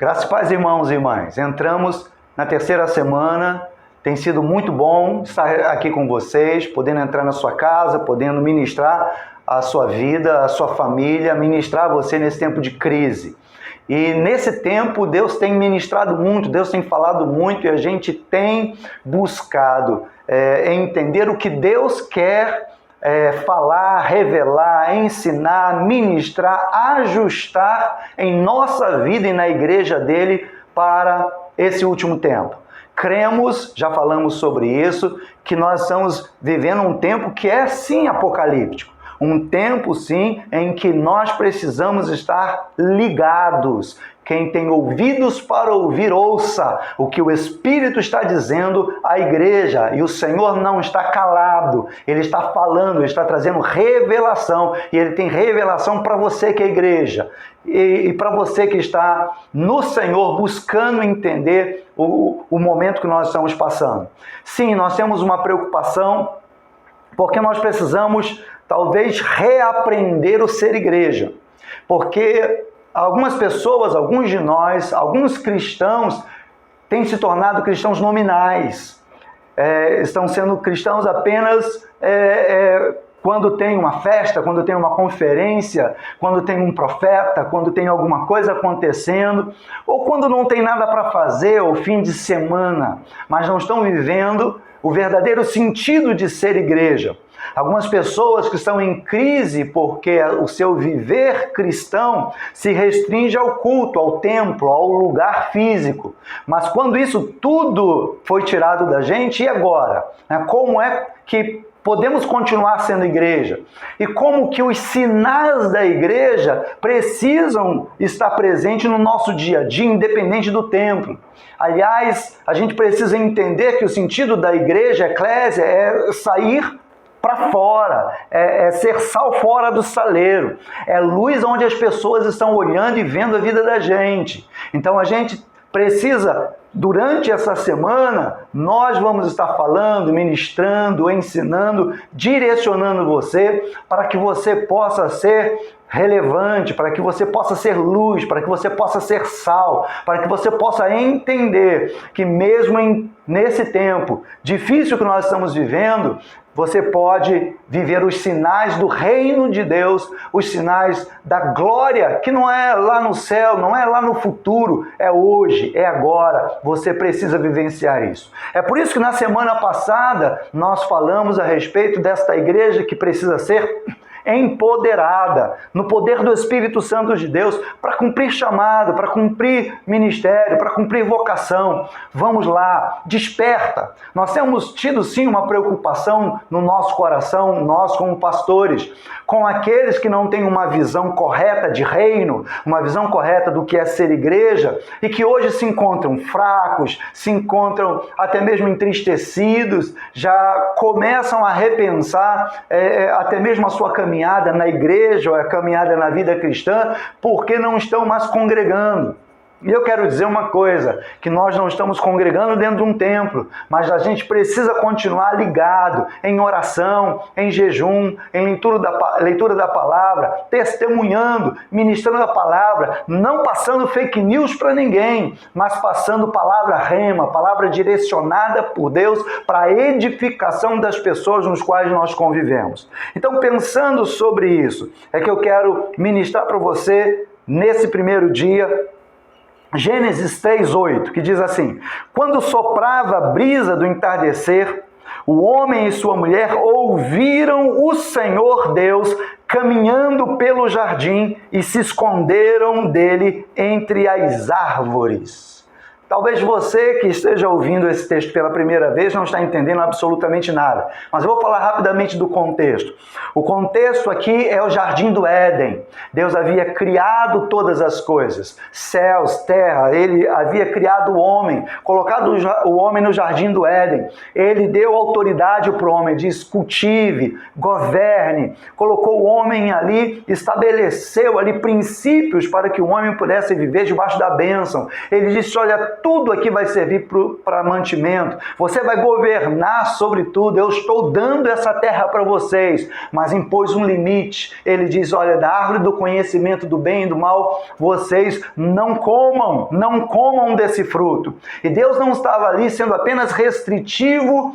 Graças e paz, irmãos e irmãs. Entramos na terceira semana. Tem sido muito bom estar aqui com vocês, podendo entrar na sua casa, podendo ministrar a sua vida, a sua família, ministrar você nesse tempo de crise. E nesse tempo Deus tem ministrado muito, Deus tem falado muito e a gente tem buscado entender o que Deus quer falar, revelar, ensinar, ministrar, ajustar em nossa vida e na igreja dele para esse último tempo. Cremos, já falamos sobre isso, que nós estamos vivendo um tempo que é sim apocalíptico. Um tempo, sim, em que nós precisamos estar ligados. Quem tem ouvidos para ouvir, ouça o que o Espírito está dizendo à igreja. E o Senhor não está calado, Ele está falando, Ele está trazendo revelação. E Ele tem revelação para você que é igreja. E para você que está no Senhor buscando entender o momento que nós estamos passando. Sim, nós temos uma preocupação, porque nós precisamos talvez reaprender o ser igreja. Porque algumas pessoas, alguns de nós, alguns cristãos têm se tornado cristãos nominais. Estão sendo cristãos apenas quando tem uma festa, quando tem uma conferência, quando tem um profeta, quando tem alguma coisa acontecendo, ou quando não tem nada para fazer, ou fim de semana, mas não estão vivendo o verdadeiro sentido de ser igreja. Algumas pessoas que estão em crise porque o seu viver cristão se restringe ao culto, ao templo, ao lugar físico. Mas quando isso tudo foi tirado da gente, e agora? Como é que podemos continuar sendo igreja? E como que os sinais da igreja precisam estar presentes no nosso dia a dia, independente do templo? Aliás, a gente precisa entender que o sentido da igreja, eclésia, é sair para fora, é ser sal fora do saleiro, é luz onde as pessoas estão olhando e vendo a vida da gente. Então a gente precisa, durante essa semana, nós vamos estar falando, ministrando, ensinando, direcionando você para que você possa ser relevante, para que você possa ser luz, para que você possa ser sal, para que você possa entender que mesmo nesse tempo difícil que nós estamos vivendo, você pode viver os sinais do reino de Deus, os sinais da glória, que não é lá no céu, não é lá no futuro, é hoje, é agora. Você precisa vivenciar isso. É por isso que na semana passada nós falamos a respeito desta igreja que precisa ser empoderada no poder do Espírito Santo de Deus para cumprir chamado, para cumprir ministério, para cumprir vocação. Vamos lá, desperta. Nós temos tido sim uma preocupação no nosso coração, nós como pastores, com aqueles que não têm uma visão correta de reino, uma visão correta do que é ser igreja e que hoje se encontram fracos, se encontram até mesmo entristecidos, já começam a repensar até mesmo a sua caminhada na igreja ou a caminhada na vida cristã, porque não estão mais congregando. E eu quero dizer uma coisa, que nós não estamos congregando dentro de um templo, mas a gente precisa continuar ligado em oração, em jejum, em leitura da palavra, testemunhando, ministrando a palavra, não passando fake news para ninguém, mas passando palavra rema, palavra direcionada por Deus para a edificação das pessoas nos quais nós convivemos. Então, pensando sobre isso, é que eu quero ministrar para você, nesse primeiro dia, Gênesis 3:8, que diz assim: quando soprava a brisa do entardecer, o homem e sua mulher ouviram o Senhor Deus caminhando pelo jardim e se esconderam dele entre as árvores. Talvez você que esteja ouvindo esse texto pela primeira vez não está entendendo absolutamente nada, mas eu vou falar rapidamente do contexto. O contexto aqui é o Jardim do Éden. Deus havia criado todas as coisas, céus, terra, Ele havia criado o homem, colocado o homem no Jardim do Éden. Ele deu autoridade para o homem, diz: cultive, governe, colocou o homem ali, estabeleceu ali princípios para que o homem pudesse viver debaixo da bênção. Ele disse: olha, tudo aqui vai servir para mantimento, você vai governar sobre tudo, eu estou dando essa terra para vocês, mas impôs um limite. Ele diz, olha, da árvore do conhecimento do bem e do mal, vocês não comam desse fruto. E Deus não estava ali sendo apenas restritivo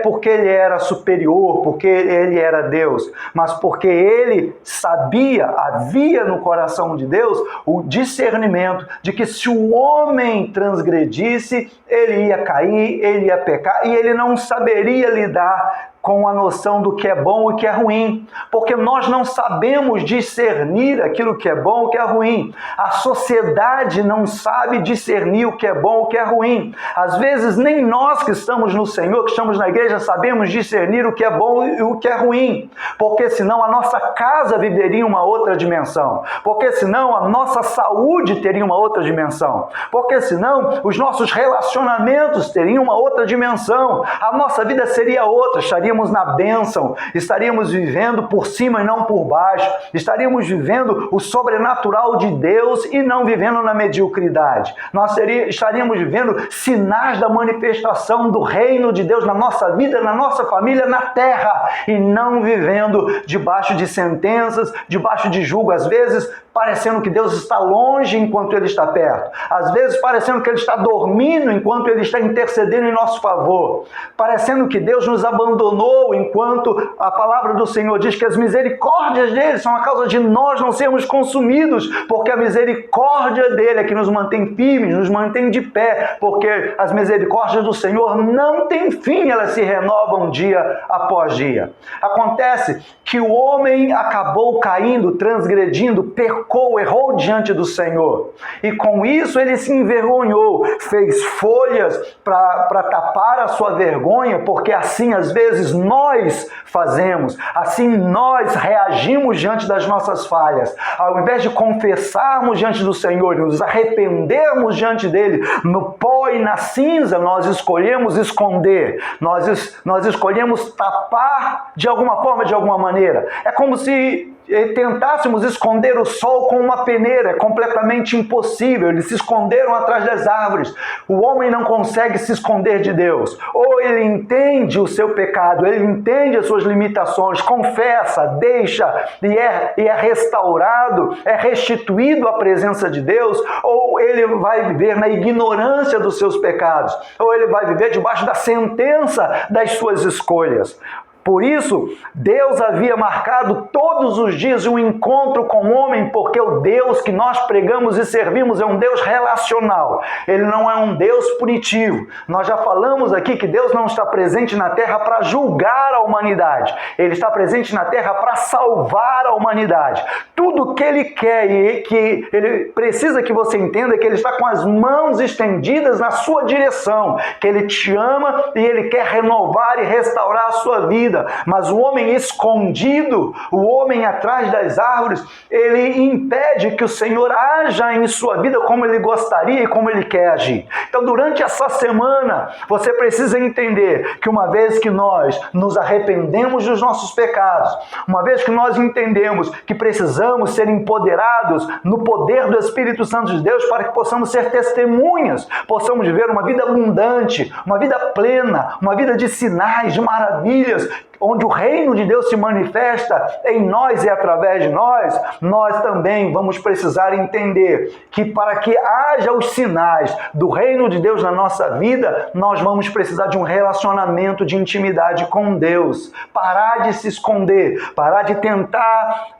porque ele era superior, porque ele era Deus, mas porque ele sabia, havia no coração de Deus o discernimento de que se o homem transgredisse, ele ia cair, ele ia pecar e ele não saberia lidar com a noção do que é bom e que é ruim, porque nós não sabemos discernir aquilo que é bom e o que é ruim. A sociedade não sabe discernir o que é bom e o que é ruim. Às vezes nem nós que estamos no Senhor, que estamos na igreja, sabemos discernir o que é bom e o que é ruim, porque senão a nossa casa viveria uma outra dimensão, porque senão a nossa saúde teria uma outra dimensão, porque senão os nossos relacionamentos teriam uma outra dimensão, a nossa vida seria outra, estaríamos na bênção, estaríamos vivendo por cima e não por baixo, estaríamos vivendo o sobrenatural de Deus e não vivendo na mediocridade. Nós estaríamos vivendo sinais da manifestação do reino de Deus na nossa vida, na nossa família, na terra, e não vivendo debaixo de sentenças, debaixo de julgo, às vezes parecendo que Deus está longe enquanto Ele está perto, às vezes parecendo que Ele está dormindo enquanto Ele está intercedendo em nosso favor, parecendo que Deus nos abandonou enquanto a palavra do Senhor diz que as misericórdias dele são a causa de nós não sermos consumidos, porque a misericórdia dele é que nos mantém firmes, nos mantém de pé, porque as misericórdias do Senhor não têm fim, elas se renovam dia após dia. Acontece que o homem acabou caindo, transgredindo, pecou, errou diante do Senhor, e com isso ele se envergonhou, fez folhas para tapar a sua vergonha, porque assim às vezes nós fazemos, assim nós reagimos diante das nossas falhas. Ao invés de confessarmos diante do Senhor e nos arrependermos diante dele, no pó e na cinza, nós escolhemos esconder, nós escolhemos tapar de alguma forma, de alguma maneira. É como se tentássemos esconder o sol com uma peneira, é completamente impossível. Eles se esconderam atrás das árvores. O homem não consegue se esconder de Deus. Ou ele entende o seu pecado, ele entende as suas limitações, confessa, deixa e é restaurado, é restituído à presença de Deus, ou ele vai viver na ignorância dos seus pecados, ou ele vai viver debaixo da sentença das suas escolhas. Por isso, Deus havia marcado todos os dias um encontro com o homem, porque o Deus que nós pregamos e servimos é um Deus relacional. Ele não é um Deus punitivo. Nós já falamos aqui que Deus não está presente na terra para julgar a humanidade. Ele está presente na terra para salvar a humanidade. Tudo que Ele quer e que Ele precisa que você entenda é que Ele está com as mãos estendidas na sua direção, que Ele te ama e Ele quer renovar e restaurar a sua vida. Mas o homem escondido, o homem atrás das árvores, ele impede que o Senhor haja em sua vida como Ele gostaria e como Ele quer agir. Então, durante essa semana, você precisa entender que uma vez que nós nos arrependemos dos nossos pecados, uma vez que nós entendemos que precisamos ser empoderados no poder do Espírito Santo de Deus para que possamos ser testemunhas, possamos viver uma vida abundante, uma vida plena, uma vida de sinais, de maravilhas, onde o reino de Deus se manifesta em nós e através de nós, nós também vamos precisar entender que para que haja os sinais do reino de Deus na nossa vida, nós vamos precisar de um relacionamento de intimidade com Deus. Parar de se esconder, parar de tentar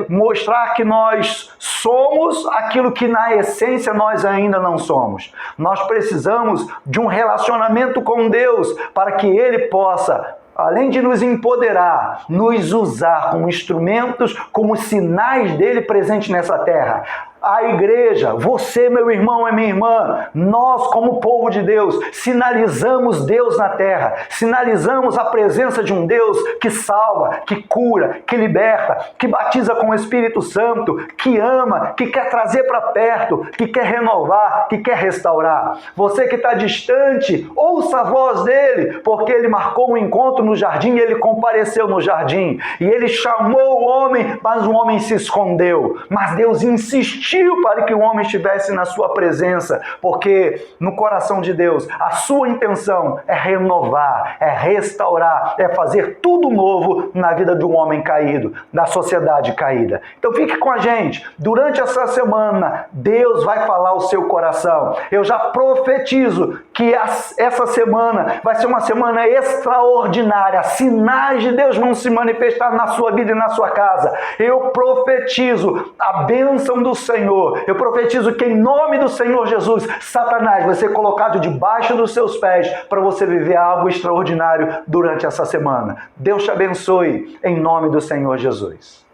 mostrar que nós somos aquilo que na essência nós ainda não somos. Nós precisamos de um relacionamento com Deus para que Ele possa, além de nos empoderar, nos usar como instrumentos, como sinais dele presente nessa terra. A igreja, você, meu irmão e minha irmã, nós como povo de Deus, sinalizamos Deus na terra, sinalizamos a presença de um Deus que salva, que cura, que liberta, que batiza com o Espírito Santo, que ama, que quer trazer para perto, que quer renovar, que quer restaurar. Você que está distante, ouça a voz dele, porque ele marcou um encontro no jardim, ele compareceu no jardim, e ele chamou o homem, mas o homem se escondeu. Mas Deus insistiu permitiu para que o homem estivesse na sua presença, porque no coração de Deus, a sua intenção é renovar, é restaurar, é fazer tudo novo na vida de um homem caído, da sociedade caída. Então fique com a gente. Durante essa semana, Deus vai falar ao seu coração. Eu já profetizo que essa semana vai ser uma semana extraordinária. Sinais de Deus vão se manifestar na sua vida e na sua casa. Eu profetizo a bênção do Senhor. Eu profetizo que em nome do Senhor Jesus, Satanás vai ser colocado debaixo dos seus pés para você viver algo extraordinário durante essa semana. Deus te abençoe em nome do Senhor Jesus.